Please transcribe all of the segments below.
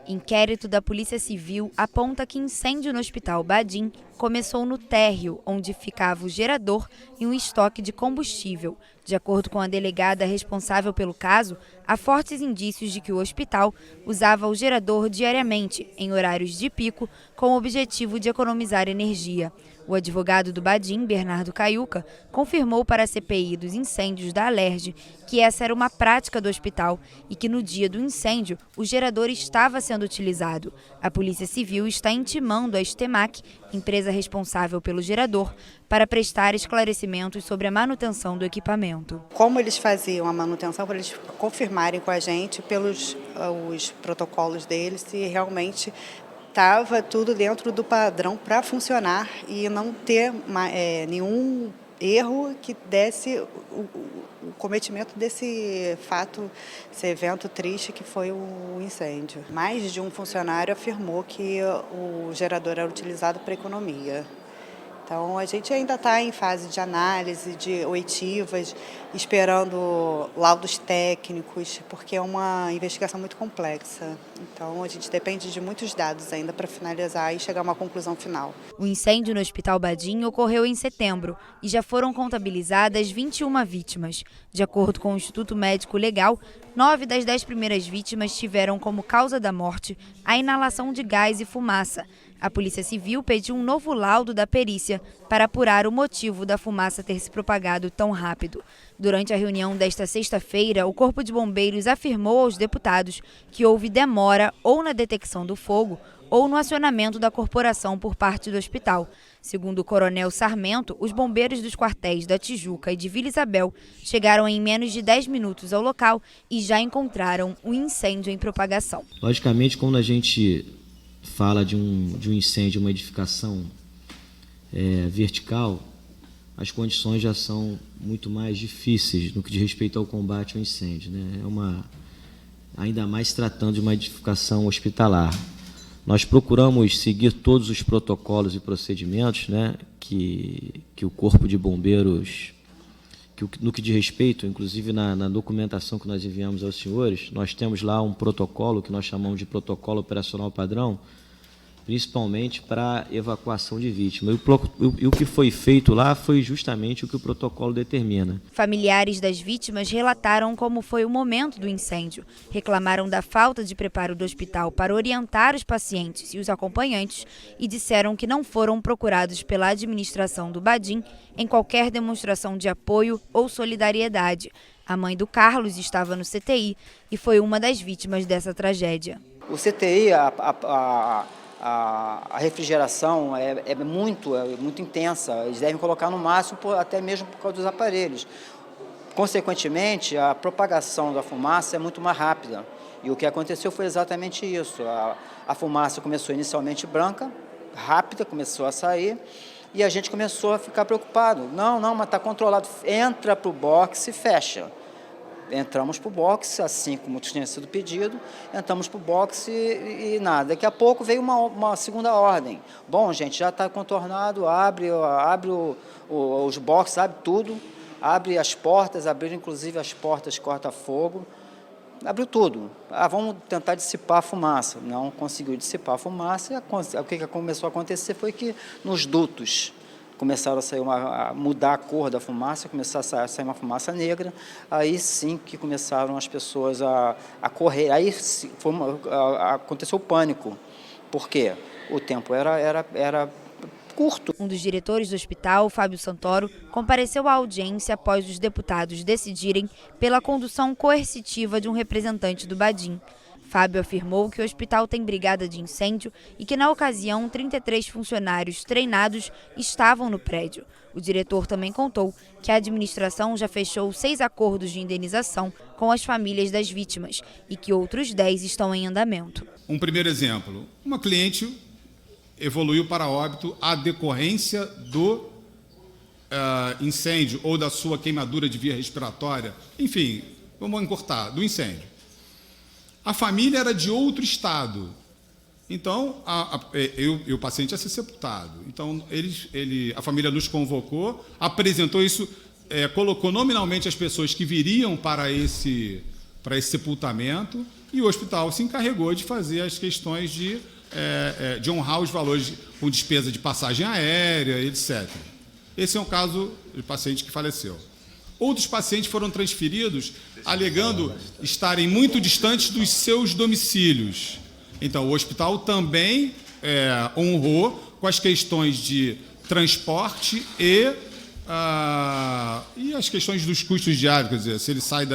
Inquérito da Polícia Civil aponta que incêndio no Hospital Badim começou no térreo, onde ficava o gerador e um estoque de combustível. De acordo com a delegada responsável pelo caso, há fortes indícios de que o hospital usava o gerador diariamente, em horários de pico, com o objetivo de economizar energia. O advogado do Badim, Bernardo Caiuca, confirmou para a CPI dos incêndios da Alerj que essa era uma prática do hospital e que no dia do incêndio o gerador estava sendo utilizado. A Polícia Civil está intimando a Estemac, empresa responsável pelo gerador, para prestar esclarecimentos sobre a manutenção do equipamento. Como eles faziam a manutenção, para eles confirmarem com a gente pelos os protocolos deles se realmente estava tudo dentro do padrão para funcionar e não ter nenhum erro que desse o cometimento desse fato, esse evento triste que foi o incêndio. Mais de um funcionário afirmou que o gerador era utilizado para economia. Então, a gente ainda está em fase de análise, de oitivas, esperando laudos técnicos, porque é uma investigação muito complexa. Então, a gente depende de muitos dados ainda para finalizar e chegar a uma conclusão final. O incêndio no Hospital Badim ocorreu em setembro e já foram contabilizadas 21 vítimas. De acordo com o Instituto Médico Legal, 9 das 10 primeiras vítimas tiveram como causa da morte a inalação de gás e fumaça. A Polícia Civil pediu um novo laudo da perícia para apurar o motivo da fumaça ter se propagado tão rápido. Durante a reunião desta sexta-feira, o Corpo de Bombeiros afirmou aos deputados que houve demora ou na detecção do fogo ou no acionamento da corporação por parte do hospital. Segundo o Coronel Sarmento, os bombeiros dos quartéis da Tijuca e de Vila Isabel chegaram em menos de 10 minutos ao local e já encontraram o incêndio em propagação. Logicamente, quando a gente fala de um incêndio, uma edificação vertical, as condições já são muito mais difíceis no que diz respeito ao combate ao incêndio, né? Ainda mais tratando de uma edificação hospitalar. Nós procuramos seguir todos os protocolos e procedimentos, né, que o Corpo de Bombeiros, no que diz respeito, inclusive na documentação que nós enviamos aos senhores, nós temos lá um protocolo que nós chamamos de protocolo operacional padrão, principalmente para evacuação de vítimas. E o que foi feito lá foi justamente o que o protocolo determina. Familiares das vítimas relataram como foi o momento do incêndio. Reclamaram da falta de preparo do hospital para orientar os pacientes e os acompanhantes e disseram que não foram procurados pela administração do Badim em qualquer demonstração de apoio ou solidariedade. A mãe do Carlos estava no CTI e foi uma das vítimas dessa tragédia. O CTI, a refrigeração é muito intensa, eles devem colocar no máximo, até mesmo por causa dos aparelhos. Consequentemente, a propagação da fumaça é muito mais rápida. E o que aconteceu foi exatamente isso. A fumaça começou inicialmente branca, rápida, começou a sair, e a gente começou a ficar preocupado. Não, mas está controlado. Entra para o boxe e fecha. Entramos para o boxe, assim como tinha sido pedido, entramos para o boxe e nada. Daqui a pouco veio uma segunda ordem. Bom, gente, já está contornado, abre os boxes, abre tudo, abre as portas, abriram inclusive as portas corta-fogo, abriu tudo. Vamos tentar dissipar a fumaça. Não conseguiu dissipar a fumaça, e o que começou a acontecer foi que nos dutos começaram a mudar a cor da fumaça, começou a sair uma fumaça negra, aí sim que começaram as pessoas a correr, aí aconteceu o pânico. Por quê? O tempo era curto. Um dos diretores do hospital, Fábio Santoro, compareceu à audiência após os deputados decidirem pela condução coercitiva de um representante do Badim. Fábio afirmou que o hospital tem brigada de incêndio e que, na ocasião, 33 funcionários treinados estavam no prédio. O diretor também contou que a administração já fechou 6 acordos de indenização com as famílias das vítimas e que outros 10 estão em andamento. Um primeiro exemplo, uma cliente evoluiu para óbito à decorrência do incêndio ou da sua queimadura de via respiratória, enfim, vamos encurtar, do incêndio. A família era de outro estado, então o paciente ia ser sepultado. Então a família nos convocou, apresentou isso, colocou nominalmente as pessoas que viriam para esse para esse sepultamento, e o hospital se encarregou de fazer as questões de honrar os valores com despesa de passagem aérea, etc. Esse é um caso de paciente que faleceu. Outros pacientes foram transferidos alegando estarem muito distantes dos seus domicílios. Então, o hospital também honrou com as questões de transporte e as questões dos custos diários, quer dizer, se ele sai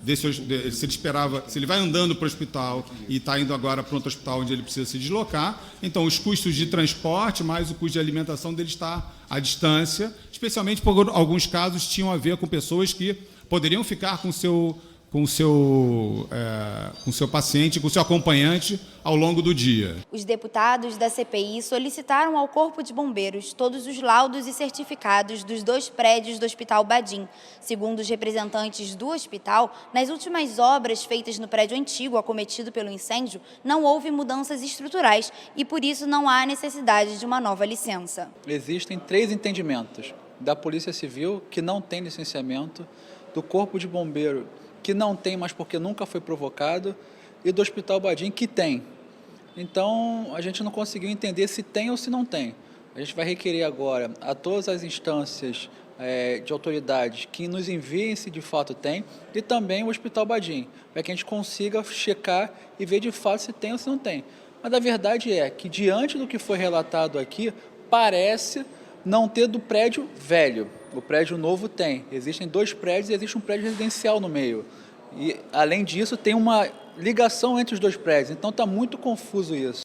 se ele vai andando para o hospital e está indo agora para outro hospital onde ele precisa se deslocar, então os custos de transporte mais o custo de alimentação dele está à distância, especialmente porque alguns casos tinham a ver com pessoas que poderiam ficar com o seu paciente, com o seu acompanhante ao longo do dia. Os deputados da CPI solicitaram ao Corpo de Bombeiros todos os laudos e certificados dos 2 prédios do Hospital Badim. Segundo os representantes do hospital, nas últimas obras feitas no prédio antigo acometido pelo incêndio, não houve mudanças estruturais e, por isso, não há necessidade de uma nova licença. Existem 3 entendimentos da Polícia Civil, que não tem licenciamento, do Corpo de Bombeiro, que não tem, mas porque nunca foi provocado, e do Hospital Badim, que tem. Então, a gente não conseguiu entender se tem ou se não tem. A gente vai requerer agora a todas as instâncias de autoridades que nos enviem se de fato tem, e também o Hospital Badim, para que a gente consiga checar e ver de fato se tem ou se não tem. Mas a verdade é que, diante do que foi relatado aqui, parece não ter do prédio velho. O prédio novo tem. Existem 2 prédios e existe um prédio residencial no meio. E, além disso, tem uma ligação entre os 2 prédios. Então, está muito confuso isso.